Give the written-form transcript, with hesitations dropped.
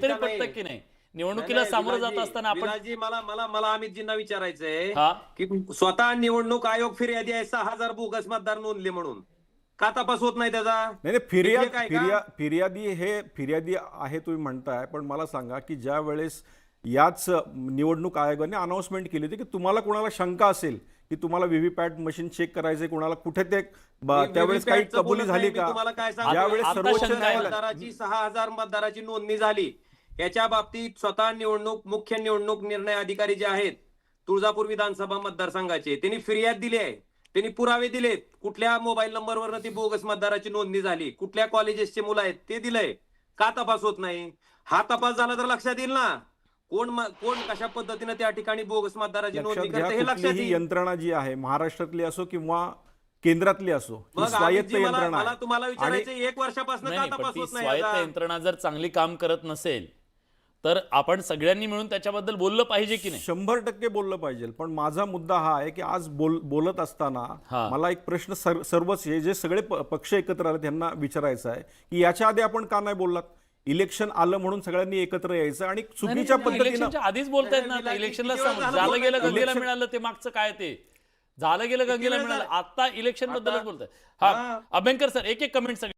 तरी पटतं की नाही? निवडणुकीला सामोरं जात असताना आपण विलासजी, मला मला मला अमितजींना विचारायचंय हा की स्वतः निवडणूक आयोग फिर्यादी आहे 6,000 बोगस मतदार नोंदले म्हणून, का तपास होत नाही त्याचा? नाही नाही, हे fake आहे का? फिर्यादी आहे तुम्ही म्हणताय, पण मला सांगा की ज्या वेळेस याच निवडणूक आयोगाने अनाउन्समेंट केली होती की तुम्हाला कोणाला शंका असेल की तुम्हाला व्हीव्हीपॅट मशीन चेक करायचे, कोणाला कुठे ते त्यावेळेस काही VVPAT चं कबुली बोलत झाली नाही मी, का? तुम्हाला काय ज्यावेळेस आता सर्वोच्च शंका आहे. न्यायालय मतदाराची 6,000 मतदाराची नोंदणी झाली, याच्या बाबतीत स्वतः मुख्य निवडणूक निर्णय अधिकारी जे आहेत तुळजापूर विधानसभा मतदारसंघाचे, त्यांनी फिर्याद दिली आहे, त्यांनी पुरावे दिलेत, कुठल्या मोबाईल नंबरवर ती बोगस मतदाराची नोंदणी झाली, कुठल्या कॉलेजेसचे मुलं आहेत ते दिलंय, का तपास होत नाही? हा तपास झाला तर लक्षात येईल ना कोण कशा पद्धतीने त्या ठिकाणी बोगस मतदाराची लक्षात नोंदणी घ्या, करते हे लक्षात कुठलीही येईल. यंत्रणा जी आहे महाराष्ट्रातली असो किंवा केंद्रातली असो, ही मग स्वायत्त अमितजी, मला यंत्रणा मला आहे. तुम्हाला आणि विचारायचं, 1 वर्षापासून नाही का नाही, पण तपास ती होत नाही स्वायत्त याचा? यंत्रणा जर चांगली काम करत नसेल तर आपण सगळ्यांनी मिळून त्याच्याबद्दल बोललं पाहिजे की नाही? 100% बोललं पाहिजे, पण माझा मुद्दा हा आहे की आज बोलत असताना हा. मला एक प्रश्न सर्वच हे जे सगळे पक्ष एकत्र आले त्यांना विचारायचा आहे की याच्या आधी आपण का नाही बोललात? इलेक्शन आलं म्हणून सगळ्यांनी एकत्र यायचं आणि चुकीच्या पद्धतीनं इलेक्शनच्या आधीच बोलतायत ना, आता इलेक्शनला झालं गेलं गंगेला मिळालं ते मागचं काय ते झालं गेलं गंगेला मिळालं, आता इलेक्शन बद्दलच बोलताय. हा, अभ्यंकर सर एक एक कमेंट